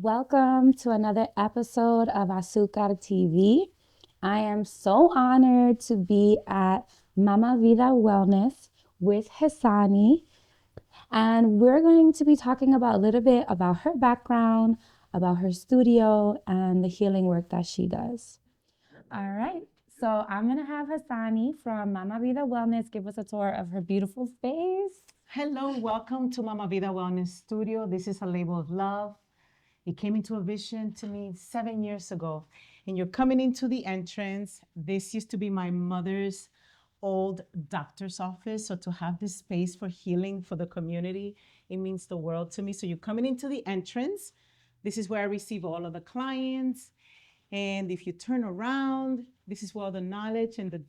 Welcome to another episode of Azúcar TV. I am so honored to be at Mamavida Wellness with Hasani, and we're going to be talking about a little bit about her background, about her studio, and the healing work that she does. All right, so I'm gonna have Hasani from Mamavida Wellness give us a tour of her beautiful space. Hello, welcome to Mamavida Wellness Studio. This is a label of love. It came into a vision to me 7 years ago. And you're coming into the entrance. This used to be my mother's old doctor's office. So to have this space for healing for the community, it means the world to me. So you're coming into the entrance. This is where I receive all of the clients. And if you turn around, this is where all the knowledge and the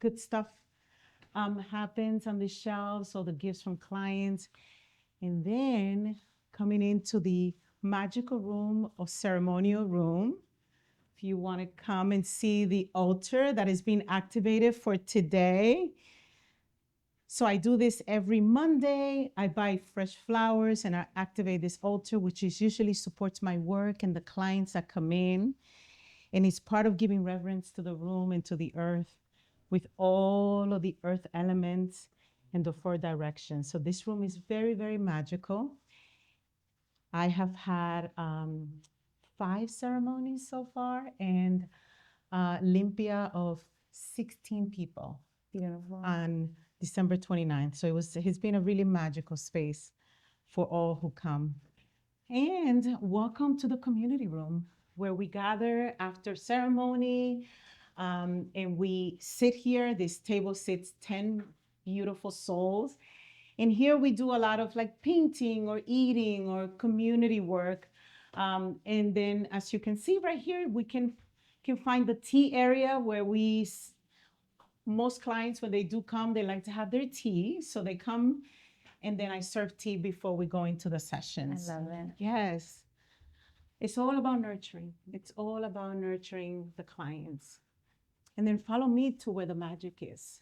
good stuff happens on the shelves, all the gifts from clients. And then coming into the magical room or ceremonial room. If you want to come and see the altar that is being activated for today. So I do this every Monday. I buy fresh flowers and I activate this altar, which is usually supports my work and the clients that come in. And it's part of giving reverence to the room and to the earth with all of the earth elements and the 4 directions. So this room is very, very magical. I have had 5 ceremonies so far and limpia of 16 people. Beautiful. On December 29th. So it's been a really magical space for all who come. And welcome to the community room where we gather after ceremony and we sit here. This table sits 10 beautiful souls. And here we do a lot of like painting or eating or community work. And then as you can see right here, we can find the tea area where most clients, when they do come, they like to have their tea. So they come and then I serve tea before we go into the sessions. I love it. Yes. It's all about nurturing. It's all about nurturing the clients. And then follow me to where the magic is.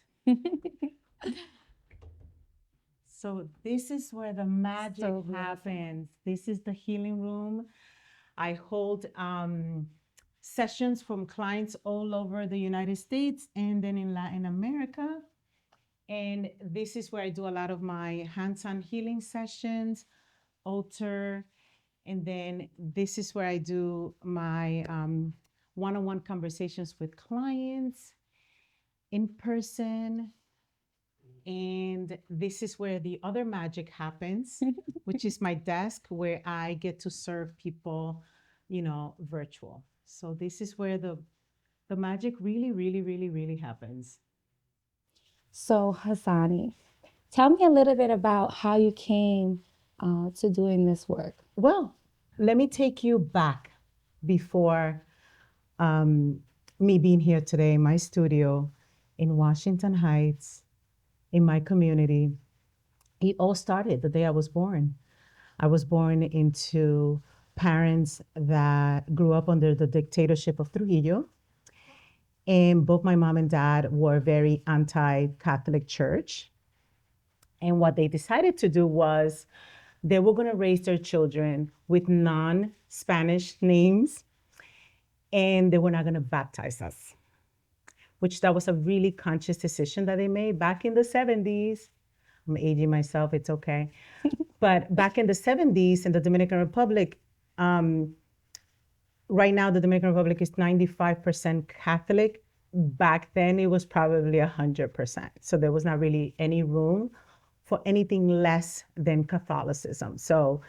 So this is where the magic happens. This is the healing room. I hold sessions from clients all over the United States and then in Latin America. And this is where I do a lot of my hands-on healing sessions, altar. And then this is where I do my one-on-one conversations with clients in person. And this is where the other magic happens, which is my desk where I get to serve people, virtual. So this is where the magic really, really, really, really happens. So, Hasani, tell me a little bit about how you came to doing this work. Well, let me take you back before me being here today in my studio in Washington Heights, in my community. It all started the day I was born. I was born into parents that grew up under the dictatorship of Trujillo. And both my mom and dad were very anti-Catholic Church. And what they decided to do was they were going to raise their children with non-Spanish names, and they were not going to baptize us, which that was a really conscious decision that they made back in the 70s. I'm aging myself, it's okay. But back in the 70s in the Dominican Republic, right now the Dominican Republic is 95% Catholic. Back then it was probably 100%. So there was not really any room for anything less than Catholicism. So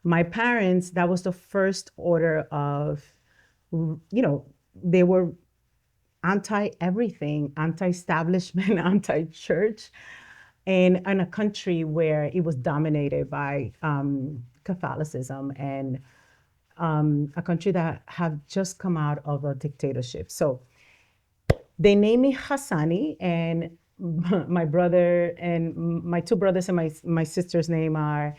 my parents, that was the first order of, they were anti-everything, anti-establishment, anti-church, and in a country where it was dominated by Catholicism and a country that had just come out of a dictatorship. So they named me Hasani, and my brother and my 2 brothers and my sister's name are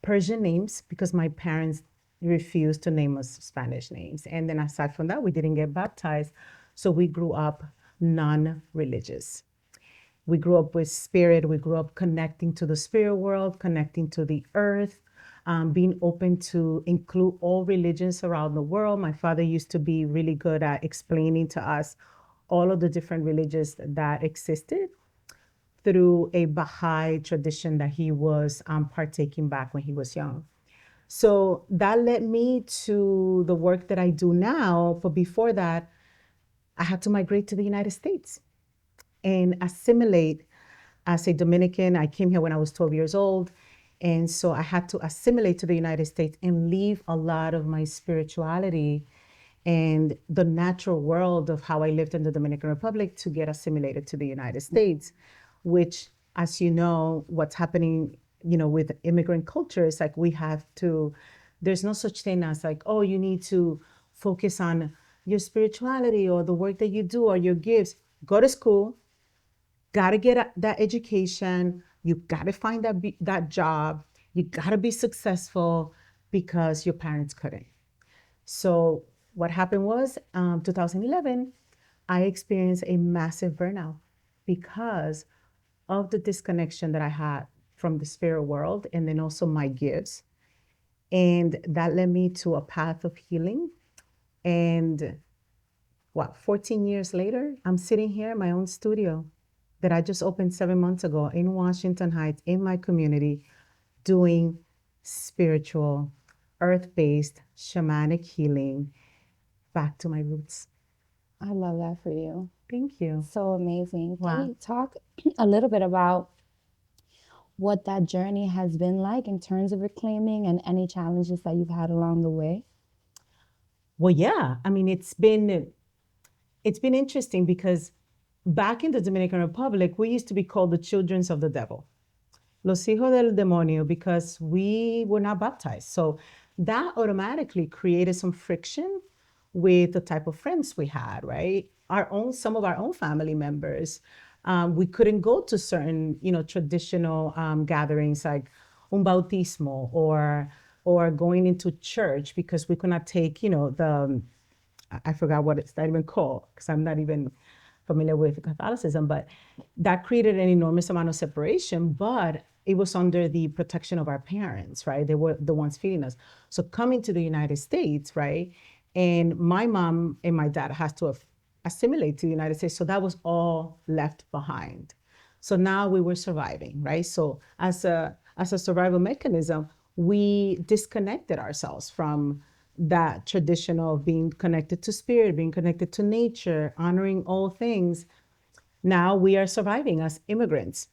Persian names because my parents refused to name us Spanish names. And then aside from that, we didn't get baptized. So we grew up non-religious. We grew up with spirit. We grew up connecting to the spirit world, connecting to the earth. being open to include all religions around the world. My father used to be really good at explaining to us all of the different religions that existed through a Baha'i tradition that he was partaking back when he was young. So that led me to the work that I do now. But before that, I had to migrate to the United States and assimilate as a Dominican. I came here when I was 12 years old. And so I had to assimilate to the United States and leave a lot of my spirituality and the natural world of how I lived in the Dominican Republic to get assimilated to the United States, which, as you know, what's happening, with immigrant culture is like there's no such thing as like, oh, you need to focus on your spirituality or the work that you do or your gifts. Go to school, got to get that education. You got to find that job. You got to be successful because your parents couldn't. So what happened was 2011, I experienced a massive burnout because of the disconnection that I had from the spirit world and then also my gifts. And that led me to a path of healing. And 14 years later, I'm sitting here in my own studio that I just opened 7 months ago in Washington Heights, in my community, doing spiritual, earth-based, shamanic healing back to my roots. I love that for you. Thank you. So amazing. Wow. Can you talk a little bit about what that journey has been like in terms of reclaiming and any challenges that you've had along the way? Well, yeah. I mean, it's been interesting because back in the Dominican Republic, we used to be called the children of the devil, los hijos del demonio, because we were not baptized. So that automatically created some friction with the type of friends we had, right? Some of our own family members. We couldn't go to certain, traditional gatherings like un bautismo or going into church because we could not take, I forgot what it's not even called because I'm not even familiar with Catholicism, but that created an enormous amount of separation, but it was under the protection of our parents, right? They were the ones feeding us. So coming to the United States, right? And my mom and my dad has to assimilate to the United States. So that was all left behind. So now we were surviving, right? So as a survival mechanism, we disconnected ourselves from that tradition of being connected to spirit, being connected to nature, honoring all things. Now we are surviving as immigrants.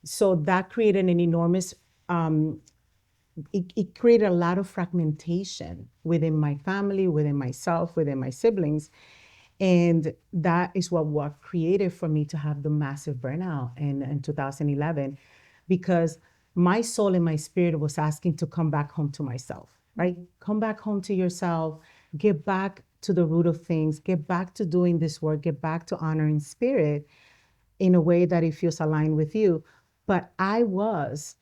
So that created an enormous, it created a lot of fragmentation within my family, within myself, within my siblings. And that is what created for me to have the massive burnout in 2011, because my soul and my spirit was asking to come back home to myself, right? Come back home to yourself, get back to the root of things, get back to doing this work, get back to honoring spirit in a way that it feels aligned with you. But I was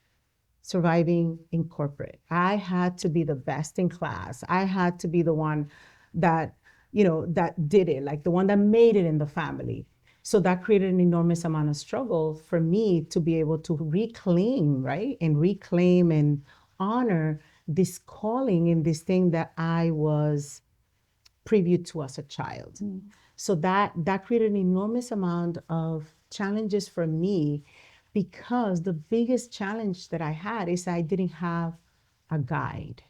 surviving in corporate. I had to be the best in class. I had to be the one that, that did it, like the one that made it in the family. So that created an enormous amount of struggle for me to be able to reclaim, right? And reclaim and honor this calling and this thing that I was preview to as a child. So that created an enormous amount of challenges for me, because the biggest challenge that I had is I didn't have a guide.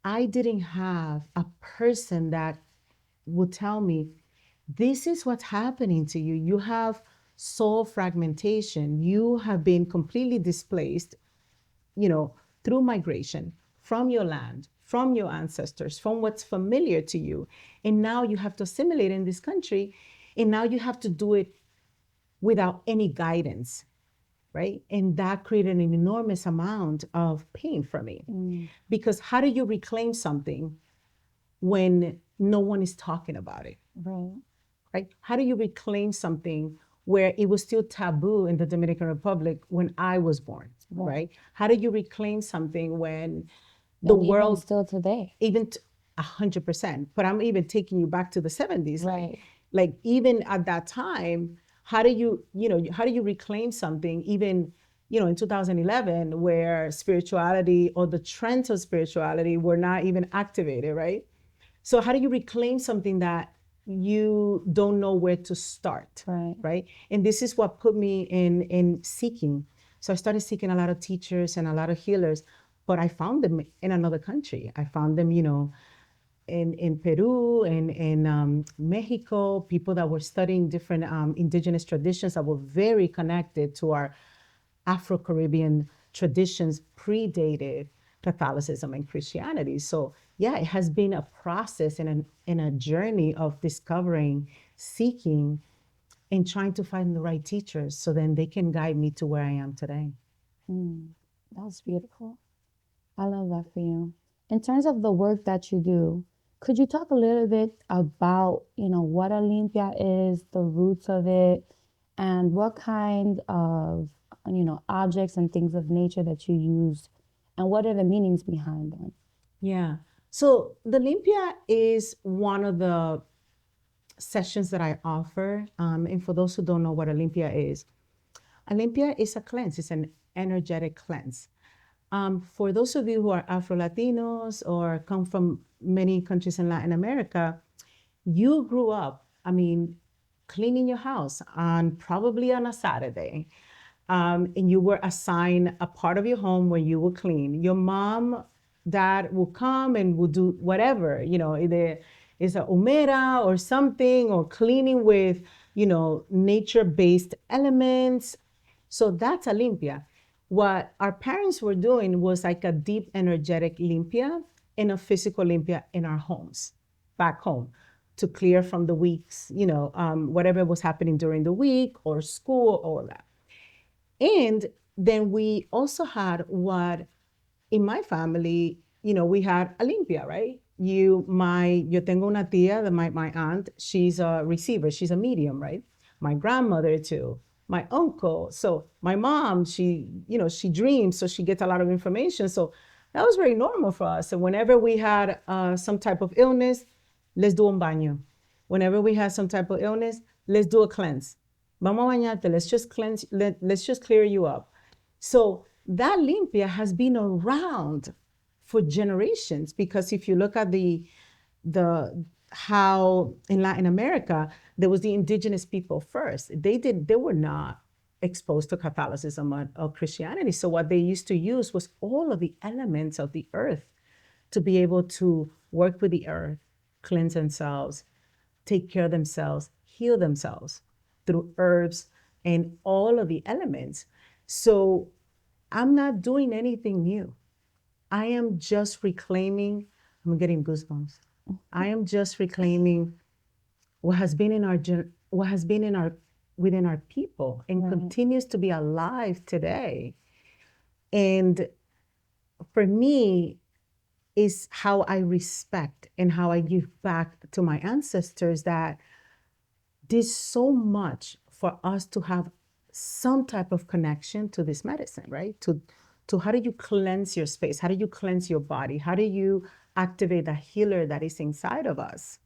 I didn't have a person that would tell me, this is what's happening to you. You have soul fragmentation. You have been completely displaced, through migration from your land, from your ancestors, from what's familiar to you. And now you have to assimilate in this country. And now you have to do it without any guidance, right? And that created an enormous amount of pain for me. Because how do you reclaim something when no one is talking about it? Right? How do you reclaim something where it was still taboo in the Dominican Republic when I was born, right? How do you reclaim something when the world still today, even 100%, but I'm even taking you back to the 70s, right? Like even at that time, how do you reclaim something even, in 2011, where spirituality or the trends of spirituality were not even activated, right? So how do you reclaim something that you don't know where to start, right? And this is what put me in seeking. So I started seeking a lot of teachers and a lot of healers, but I found them in another country. I found them, in Peru and in Mexico, people that were studying different indigenous traditions that were very connected to our Afro-Caribbean traditions predated Catholicism and Christianity. So yeah, it has been a process and a journey of discovering, seeking, and trying to find the right teachers so then they can guide me to where I am today. That was beautiful. I love that for you. In terms of the work that you do, could you talk a little bit about, what Olympia is, the roots of it, and what kind of, objects and things of nature that you use, and what are the meanings behind them? Yeah. So the Olympia is one of the sessions that I offer. And for those who don't know what Olympia is a cleanse. It's an energetic cleanse. For those of you who are Afro-Latinos or come from many countries in Latin America, you grew up, cleaning your house probably on a Saturday. And you were assigned a part of your home where you will clean. Your mom, dad will come and will do whatever, either it's a humera or something, or cleaning with, nature-based elements. So that's a limpia. What our parents were doing was like a deep energetic limpia and a physical limpia in our homes, back home, to clear from the weeks, whatever was happening during the week or school, all that. And then we also had what in my family, we had a limpia, right? Yo tengo una tía, my aunt, she's a receiver, she's a medium, right? My grandmother too, my uncle. So my mom, she dreams, so she gets a lot of information. So that was very normal for us. And whenever we had some type of illness, let's do un baño. Whenever we had some type of illness, let's do a cleanse. Vamos a bañarte, let's just cleanse, let's just clear you up. So that limpia has been around for generations, because if you look at the how in Latin America there was the indigenous people first. They were not exposed to Catholicism or Christianity. So what they used to use was all of the elements of the earth to be able to work with the earth, cleanse themselves, take care of themselves, heal themselves through herbs and all of the elements. So I'm not doing anything new. I am just reclaiming, I'm getting goosebumps. I am just reclaiming what has been within our people and continues to be alive today. And for me, is how I respect and how I give back to my ancestors that did so much for us to have some type of connection to this medicine, right? To how do you cleanse your space? How do you cleanse your body? How do you activate the healer that is inside of us,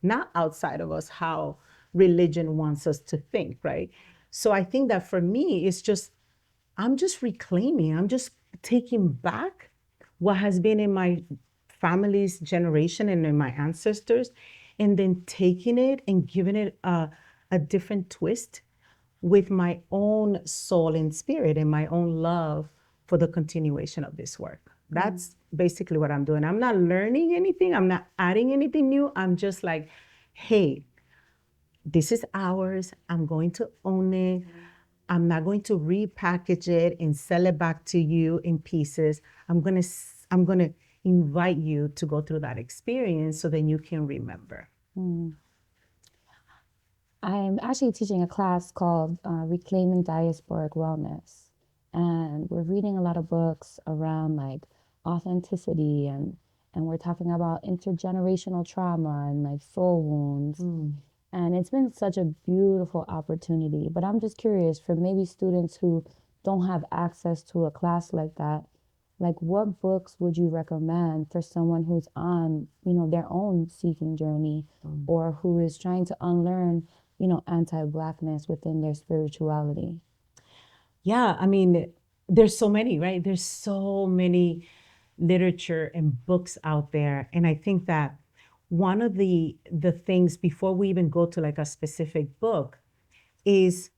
not outside of us, how religion wants us to think, right? So I think that for me, I'm just reclaiming, I'm just taking back what has been in my family's generation and in my ancestors, and then taking it and giving it a different twist with my own soul and spirit and my own love for the continuation of this work. That's basically what I'm doing. I'm not learning anything. I'm not adding anything new. I'm just like, hey, this is ours. I'm going to own it. I'm not going to repackage it and sell it back to you in pieces. I'm going to invite you to go through that experience so then you can remember. I'm actually teaching a class called Reclaiming Diasporic Wellness. And we're reading a lot of books around like authenticity, and we're talking about intergenerational trauma and like soul wounds. And it's been such a beautiful opportunity. But I'm just curious, for maybe students who don't have access to a class like that, like what books would you recommend for someone who's on, their own seeking journey, or who is trying to unlearn, anti-Blackness within their spirituality? Yeah, there's so many, right? There's so many literature and books out there. And I think that one of the things before we even go to like a specific book is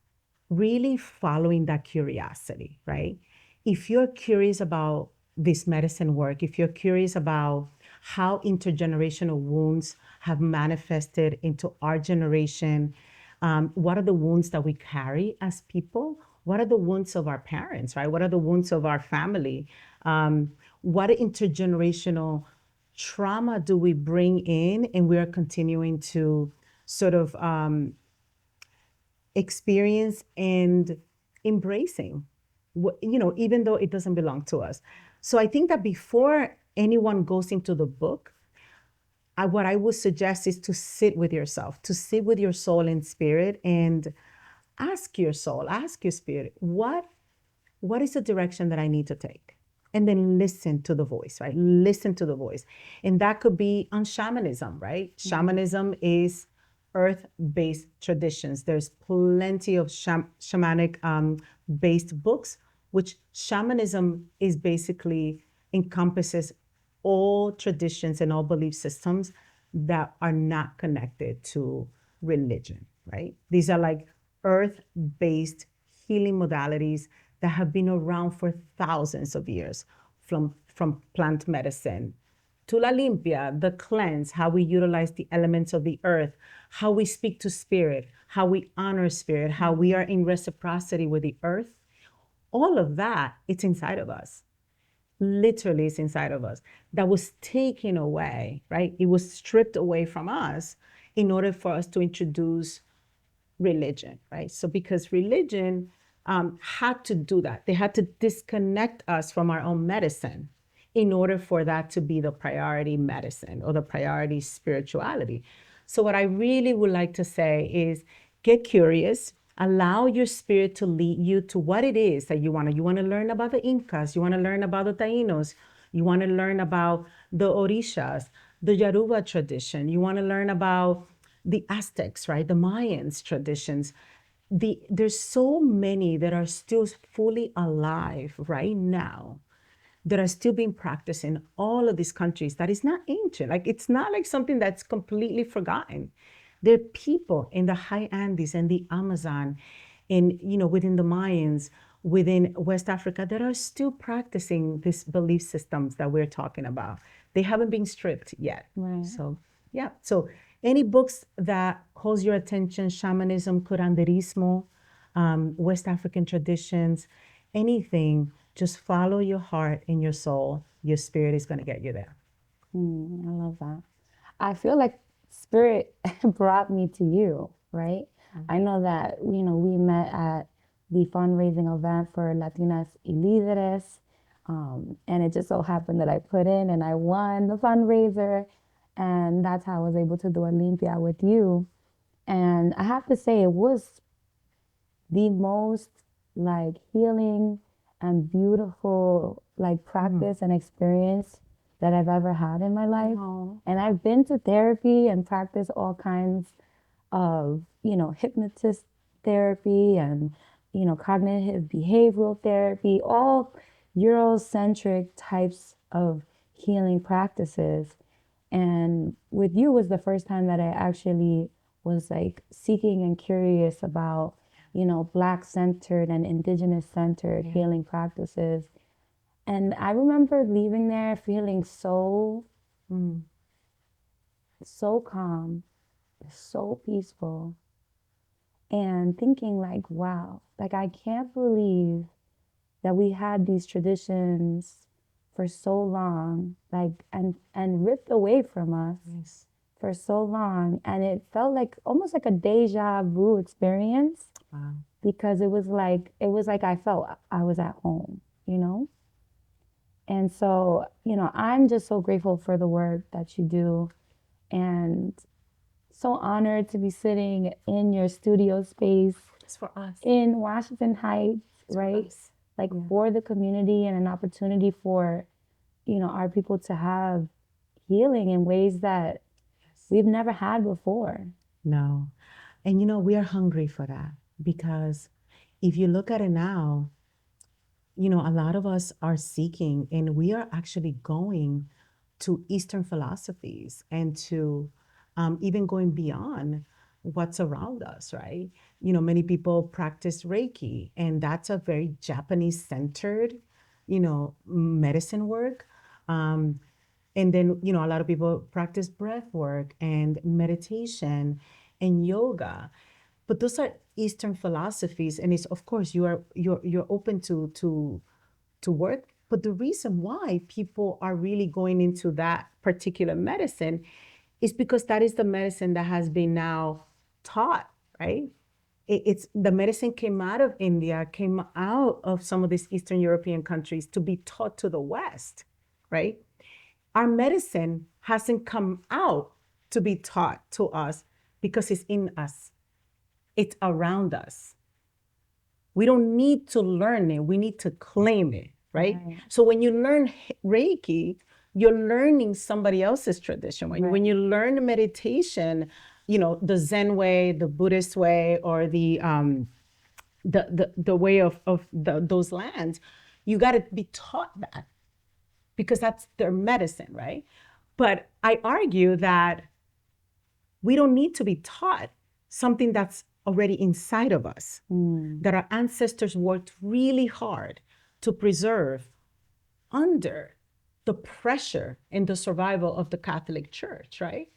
really following that curiosity, right? If you're curious about this medicine work, if you're curious about how intergenerational wounds have manifested into our generation, what are the wounds that we carry as people? What are the wounds of our parents, right? What are the wounds of our family? What intergenerational trauma do we bring in and we are continuing to sort of experience and embracing, even though it doesn't belong to us. So I think that before anyone goes into the book, what I would suggest is to sit with yourself, to sit with your soul and spirit, and ask your soul, ask your spirit, what is the direction that I need to take? And then listen to the voice, right? Listen to the voice. And that could be on shamanism, right? Shamanism is earth-based traditions. There's plenty of shamanic based books, which shamanism is basically encompasses all traditions and all belief systems that are not connected to religion, right? These are like earth-based healing modalities that have been around for thousands of years, from plant medicine to La Limpia, the cleanse, how we utilize the elements of the earth, how we speak to spirit, how we honor spirit, how we are in reciprocity with the earth. All of that, it's inside of us. Literally, it's inside of us. That was taken away, right? It was stripped away from us in order for us to introduce religion, right? So because religion had to do that, they had to disconnect us from our own medicine in order for that to be the priority medicine or the priority spirituality. So what I really would like to say is get curious, allow your spirit to lead you to what it is that you want to. You want to learn about the Incas, you want to learn about the Taínos, you want to learn about the Orishas, the Yoruba tradition, you want to learn about the Aztecs, right? The Mayans traditions. There's so many that are still fully alive right now that are still being practiced in all of these countries that is not ancient. Like it's not like something that's completely forgotten. There are people in the high Andes and the Amazon, in within the Mayans, within West Africa that are still practicing these belief systems that we're talking about. They haven't been stripped yet. Right. So yeah. So any books that holds your attention, shamanism, curanderismo, West African traditions, anything, just follow your heart and your soul. Your spirit is going to get you there. I love that. I feel like spirit brought me to you, right? I know that, we met at the fundraising event for Latinas y Líderes. And it just so happened that I put in and I won the fundraiser. And that's how I was able to do Olympia with you. And I have to say, it was the most like healing and beautiful like practice and experience that I've ever had in my life. And I've been to therapy and practiced all kinds of, hypnotist therapy and, cognitive behavioral therapy, all Eurocentric types of healing practices. And with you was the first time that I actually was like seeking and curious about, Black centered and Indigenous centered healing practices. And I remember leaving there feeling so, so calm, so peaceful, and thinking like, wow, like I can't believe that we had these traditions for so long, like and ripped away from us for so long. And it felt like almost like a deja vu experience. Wow. Because it was like I felt I was at home, And so, I'm just so grateful for the work that you do, and so honored to be sitting in your studio space. It's for us. In Washington Heights, right? Like for the community, and an opportunity for, our people to have healing in ways that we've never had before. No. And we are hungry for that, because if you look at it now, a lot of us are seeking, and we are actually going to Eastern philosophies and to even going beyond what's around us, right? Many people practice Reiki, and that's a very Japanese centered, medicine work. And then, a lot of people practice breath work and meditation and yoga. But those are Eastern philosophies, and it's, of course, you're open to work. But the reason why people are really going into that particular medicine is because that is the medicine that has been now taught, right? It's the medicine came out of India, came out of some of these Eastern European countries to be taught to the West, right? Our medicine hasn't come out to be taught to us because it's in us. It's around us. We don't need to learn it. We need to claim it, right? So when you learn Reiki, you're learning somebody else's tradition. When you learn meditation, the Zen way, the Buddhist way, or the way of those lands, you got to be taught that because that's their medicine, right? But I argue that we don't need to be taught something that's already inside of us, that our ancestors worked really hard to preserve under the pressure and the survival of the Catholic Church, right?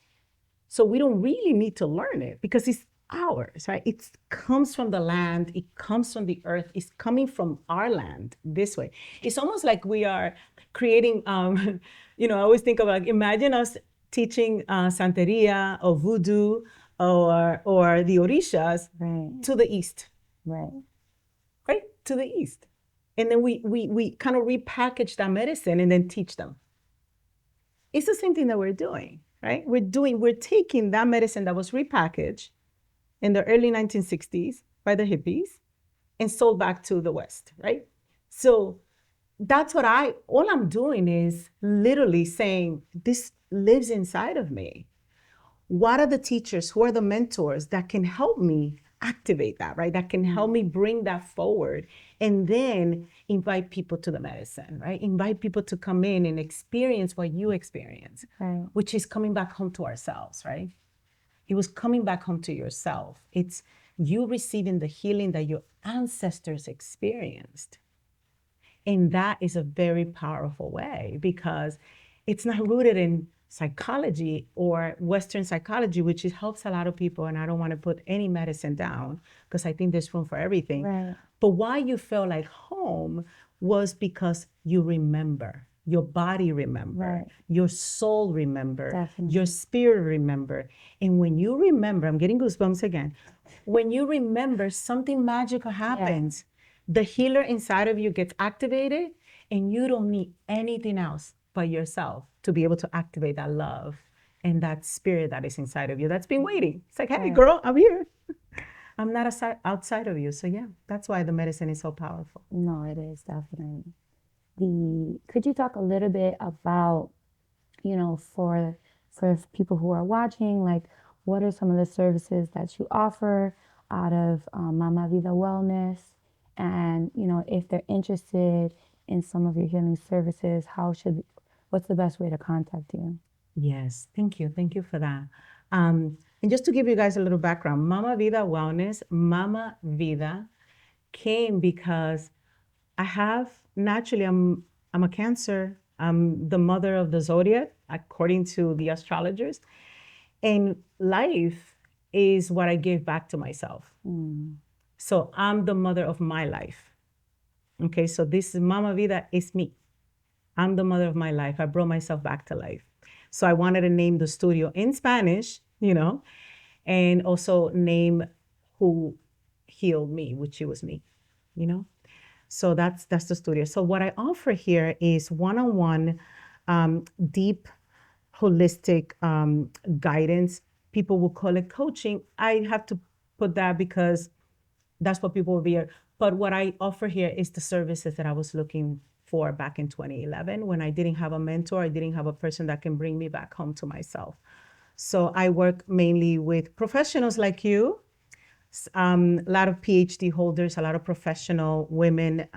So we don't really need to learn it because it's ours, right? It comes from the land, it comes from the earth, it's coming from our land this way. It's almost like we are creating, I always think of imagine us teaching Santeria or Voodoo or the Orishas to the East. Right? To the East. And then we kind of repackage that medicine and then teach them. It's the same thing that we're doing, right? We're taking that medicine that was repackaged in the early 1960s by the hippies and sold back to the West, right? So that's what all I'm doing is literally saying, this lives inside of me. What are the teachers, who are the mentors that can help me activate that, right? That can help me bring that forward and then invite people to the medicine, right? Invite people to come in and experience what you experience, which is coming back home to ourselves, right? It was coming back home to yourself. It's you receiving the healing that your ancestors experienced. And that is a very powerful way because it's not rooted in psychology or Western psychology, which helps a lot of people. And I don't want to put any medicine down because I think there's room for everything. But why you feel like home was because you remember. Your body remember, your soul remember, your spirit remember. And when you remember, I'm getting goosebumps again. When you remember, something magical happens. The healer inside of you gets activated and you don't need anything else but yourself to be able to activate that love and that spirit that is inside of you that's been waiting. It's like, hey, girl, I'm here. I'm not outside of you. So yeah, that's why the medicine is so powerful. No, it is definitely. Could you talk a little bit about, for people who are watching, like what are some of the services that you offer out of Mamavida Wellness? And, if they're interested in some of your healing services, what's the best way to contact you? Yes, thank you. Thank you for that. And just to give you guys a little background, Mamavida Wellness, Mama Vida came because naturally, I'm a Cancer. I'm the mother of the zodiac, according to the astrologers. And life is what I give back to myself. So I'm the mother of my life. Okay, so this is Mama Vida is me. I'm the mother of my life. I brought myself back to life. So I wanted to name the studio in Spanish, and also name who healed me, which it was me, So that's the studio. So what I offer here is one-on-one, deep, holistic guidance. People will call it coaching. I have to put that because that's what people will be. But what I offer here is the services that I was looking for back in 2011 when I didn't have a mentor. I didn't have a person that can bring me back home to myself. So I work mainly with professionals like you, a lot of PhD holders, a lot of professional women,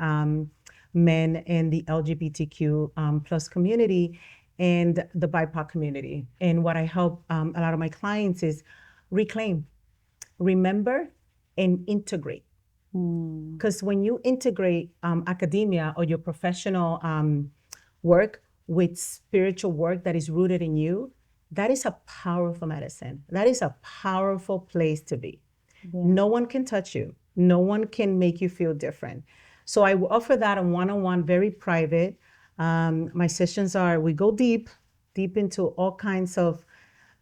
men in the LGBTQ plus community and the BIPOC community. And what I help a lot of my clients is reclaim, remember, and integrate. Because when you integrate academia or your professional work with spiritual work that is rooted in you, that is a powerful medicine. That is a powerful place to be. Yeah. No one can touch you. No one can make you feel different. So I offer that on one-on-one, very private. My sessions are, we go deep into all kinds of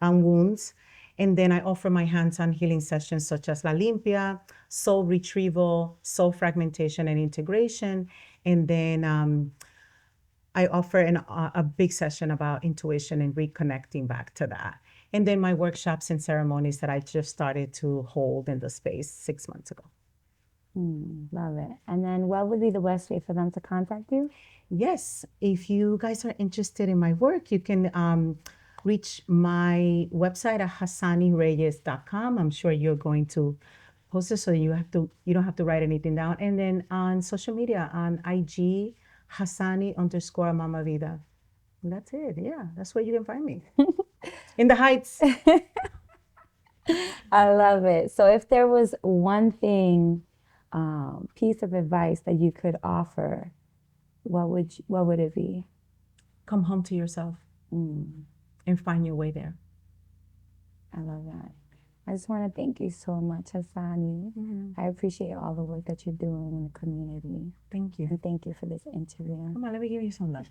wounds. And then I offer my hands-on healing sessions such as La Limpia, soul retrieval, soul fragmentation and integration. And then I offer a big session about intuition and reconnecting back to that. And then my workshops and ceremonies that I just started to hold in the space 6 months ago. Love it. And then what would be the best way for them to contact you? Yes, if you guys are interested in my work, you can reach my website at hasanireyes.com. I'm sure you're going to post it, so you don't have to write anything down. And then on social media, on IG, Hasani_Mamavida. And that's it. Yeah, that's where you can find me. In the Heights. I love it. So if there was one thing, piece of advice that you could offer, what would it be? Come home to yourself and find your way there. I love that. I just want to thank you so much, Hasani. I appreciate all the work that you're doing in the community. Thank you. And thank you for this interview. Come on, let me give you some love.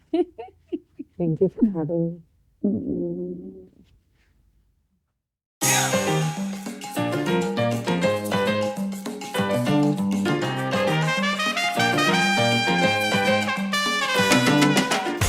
Thank you for having me.